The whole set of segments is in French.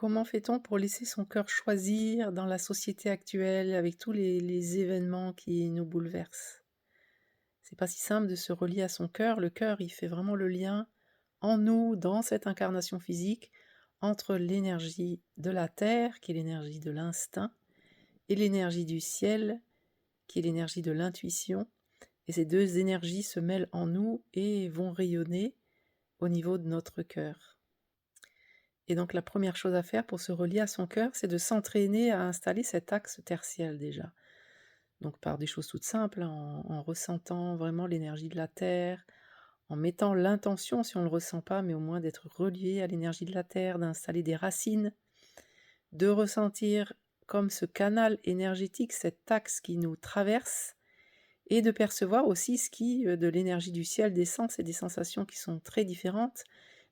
Comment fait-on pour laisser son cœur choisir dans la société actuelle avec tous les événements qui nous bouleversent? C'est pas si simple de se relier à son cœur. Le cœur, il fait vraiment le lien en nous, dans cette incarnation physique, entre l'énergie de la terre, qui est l'énergie de l'instinct, et l'énergie du ciel, qui est l'énergie de l'intuition. Et ces deux énergies se mêlent en nous et vont rayonner au niveau de notre cœur. Et donc la première chose à faire pour se relier à son cœur, c'est de s'entraîner à installer cet axe tertiel déjà. Donc par des choses toutes simples, hein, en ressentant vraiment l'énergie de la terre, en mettant l'intention, si on ne le ressent pas, mais au moins d'être relié à l'énergie de la terre, d'installer des racines, de ressentir comme ce canal énergétique, cet axe qui nous traverse, et de percevoir aussi ce qui, de l'énergie du ciel descend. C'est des sensations qui sont très différentes,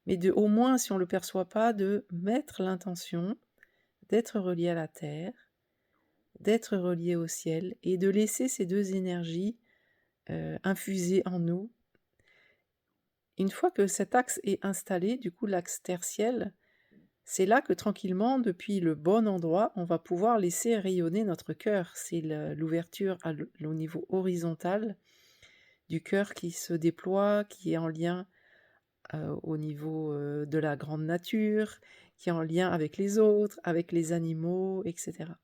mais de au moins, si on ne le perçoit pas, de mettre l'intention d'être relié à la terre, d'être relié au ciel et de laisser ces 2 énergies, infuser en nous. Une fois que cet axe est installé, du coup l'axe tertiel, c'est là que tranquillement, depuis le bon endroit, on va pouvoir laisser rayonner notre cœur. C'est l'ouverture au niveau horizontal du cœur qui se déploie, qui est en lien, au niveau, de la grande nature, qui est en lien avec les autres, avec les animaux et cetera.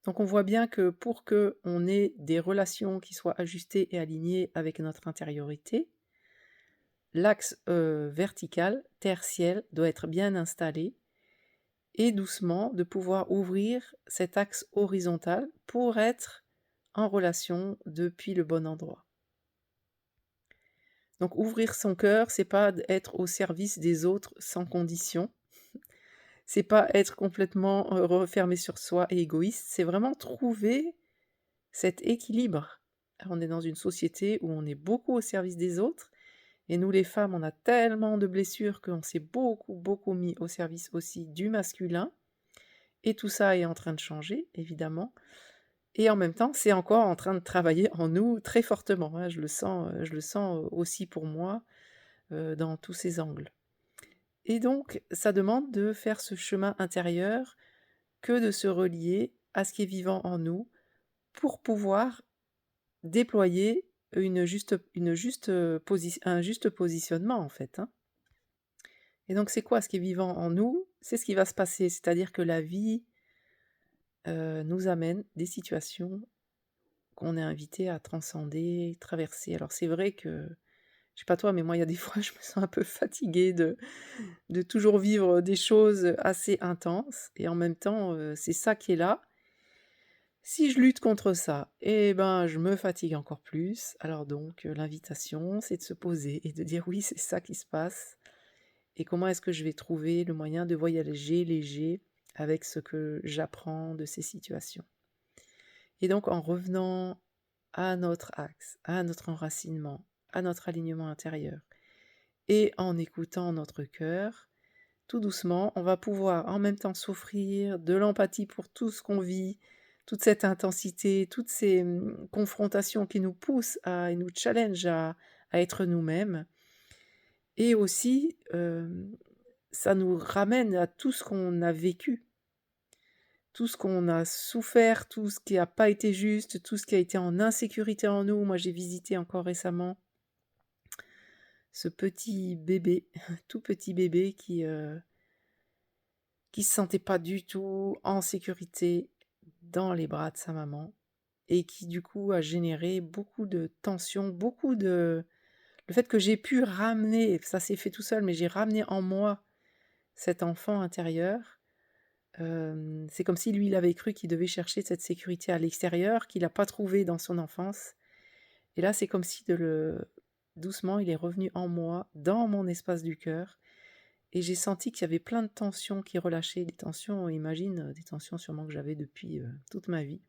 Donc on voit bien que pour qu'on ait des relations qui soient ajustées et alignées avec notre intériorité, l'axe, vertical, terre-ciel, doit être bien installé et doucement de pouvoir ouvrir cet axe horizontal pour être en relation depuis le bon endroit. Donc ouvrir son cœur, c'est pas être au service des autres sans condition, c'est pas être complètement, refermé sur soi et égoïste, c'est vraiment trouver cet équilibre. On est dans une société où on est beaucoup au service des autres et nous les femmes, on a tellement de blessures qu'on s'est beaucoup, beaucoup mis au service aussi du masculin et tout ça est en train de changer évidemment et en même temps, c'est encore en train de travailler en nous très fortement, hein. Je le sens, aussi pour moi, dans tous ces angles et donc ça demande de faire ce chemin intérieur que de se relier à ce qui est vivant en nous pour pouvoir déployer un juste positionnement, en fait, hein. Et donc c'est quoi ce qui est vivant en nous? C'est ce qui va se passer, c'est-à-dire que la vie, nous amène des situations qu'on est invité à transcender, traverser. Alors c'est vrai que, je sais pas toi, mais moi il y a des fois je me sens un peu fatiguée de toujours vivre des choses assez intenses et en même temps, c'est ça qui est là. Si je lutte contre ça, eh ben, je me fatigue encore plus. Alors donc, l'invitation, c'est de se poser et de dire: «Oui, c'est ça qui se passe et comment est-ce que je vais trouver le moyen de voyager léger avec ce que j'apprends de ces situations?» Et donc en revenant à notre axe, à notre enracinement, à notre alignement intérieur et en écoutant notre cœur, tout doucement, on va pouvoir en même temps s'offrir de l'empathie pour tout ce qu'on vit, toute cette intensité, toutes ces, confrontations qui nous poussent à et nous challenge à être nous-mêmes et aussi, ça nous ramène à tout ce qu'on a vécu, tout ce qu'on a souffert, tout ce qui n'a pas été juste, tout ce qui a été en insécurité en nous. Moi, j'ai visité encore récemment ce petit bébé, tout petit bébé qui se sentait pas du tout en sécurité dans les bras de sa maman et qui du coup a généré beaucoup de tensions, beaucoup de le fait que j'ai pu ramener, ça s'est fait tout seul, mais j'ai ramené en moi cet enfant intérieur, c'est comme si lui, il avait cru qu'il devait chercher cette sécurité à l'extérieur, qu'il a pas trouvé dans son enfance et là, c'est comme si de le doucement, il est revenu en moi, dans mon espace du cœur et j'ai senti qu'il y avait plein de tensions qui relâchaient, des tensions, imagine, des tensions sûrement que j'avais depuis, toute ma vie,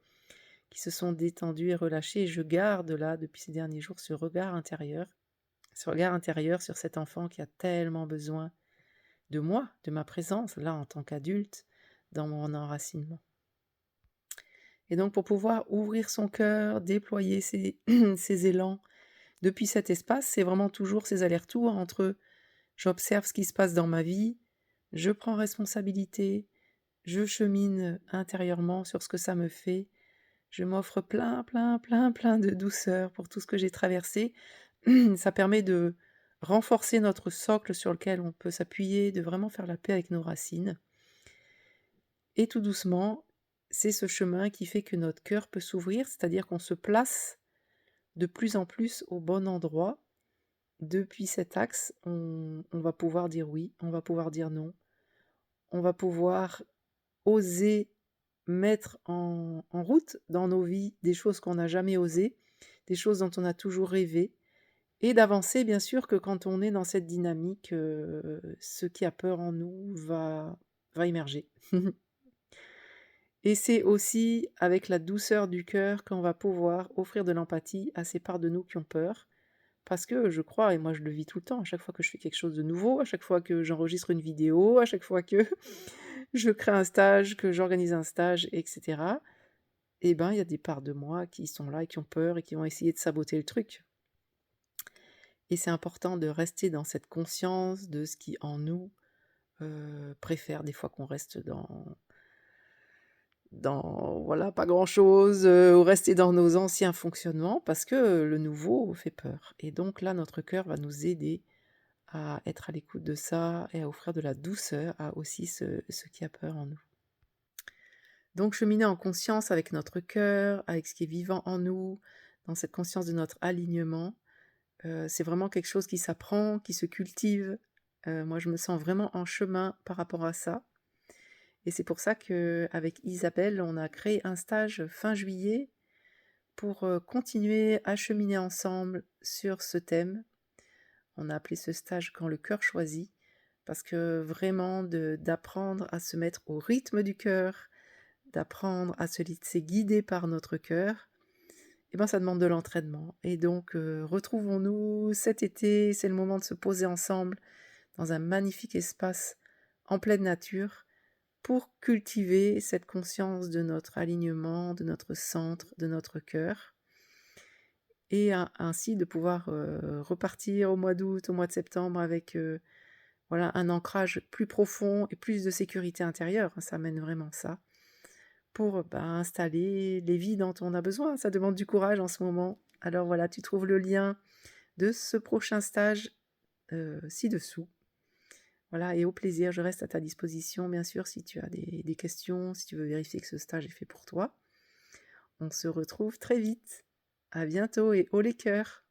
qui se sont détendues et relâchées et je garde là, depuis ces derniers jours, ce regard intérieur sur cet enfant qui a tellement besoin de moi, de ma présence, là, en tant qu'adulte, dans mon enracinement. Et donc pour pouvoir ouvrir son cœur, déployer ses ses élans depuis cet espace, c'est vraiment toujours ces allers-retours entre j'observe ce qui se passe dans ma vie, je prends responsabilité, je chemine intérieurement sur ce que ça me fait. Je m'offre plein, plein, plein, plein de douceur pour tout ce que j'ai traversé. Ça permet de renforcer notre socle sur lequel on peut s'appuyer, de vraiment faire la paix avec nos racines. Et tout doucement, c'est ce chemin qui fait que notre cœur peut s'ouvrir, c'est-à-dire qu'on se place de plus en plus au bon endroit. Depuis cet axe, on va pouvoir dire oui, on va pouvoir dire non, on va pouvoir oser mettre en route dans nos vies des choses qu'on n'a jamais osées, des choses dont on a toujours rêvé, et d'avancer bien sûr que quand on est dans cette dynamique, ce qui a peur en nous va émerger. Et c'est aussi avec la douceur du cœur qu'on va pouvoir offrir de l'empathie à ces parts de nous qui ont peur. Parce que je crois, et moi je le vis tout le temps, à chaque fois que je fais quelque chose de nouveau, à chaque fois que j'enregistre une vidéo, à chaque fois que je crée un stage, que j'organise un stage, etc. Et ben, il y a des parts de moi qui sont là et qui ont peur et qui vont essayer de saboter le truc. Et c'est important de rester dans cette conscience de ce qui en nous préfère des fois qu'on reste dans voilà, pas grand-chose, ou rester dans nos anciens fonctionnements parce que le nouveau fait peur. Et donc là, notre cœur va nous aider à être à l'écoute de ça et à offrir de la douceur à aussi ce qui a peur en nous. Donc cheminer en conscience avec notre cœur, avec ce qui est vivant en nous, dans cette conscience de notre alignement, c'est vraiment quelque chose qui s'apprend, qui se cultive. Moi, je me sens vraiment en chemin par rapport à ça. Et c'est pour ça qu'avec Isabelle, on a créé un stage fin juillet pour continuer à cheminer ensemble sur ce thème. On a appelé ce stage «Quand le cœur choisit», parce que vraiment d'apprendre à se mettre au rythme du cœur, d'apprendre à se laisser guider par notre cœur, et ben, ça demande de l'entraînement. Et donc, retrouvons-nous cet été, c'est le moment de se poser ensemble dans un magnifique espace en pleine nature pour cultiver cette conscience de notre alignement, de notre centre, de notre cœur, et ainsi de pouvoir repartir au mois d'août, au mois de septembre avec voilà, un ancrage plus profond et plus de sécurité intérieure, hein, ça mène vraiment ça, pour installer les vies dont on a besoin. Ça demande du courage en ce moment. Alors voilà, tu trouves le lien de ce prochain stage ci-dessous. Voilà, et au plaisir, je reste à ta disposition, bien sûr, si tu as des questions, si tu veux vérifier que ce stage est fait pour toi. On se retrouve très vite. À bientôt et haut les cœurs!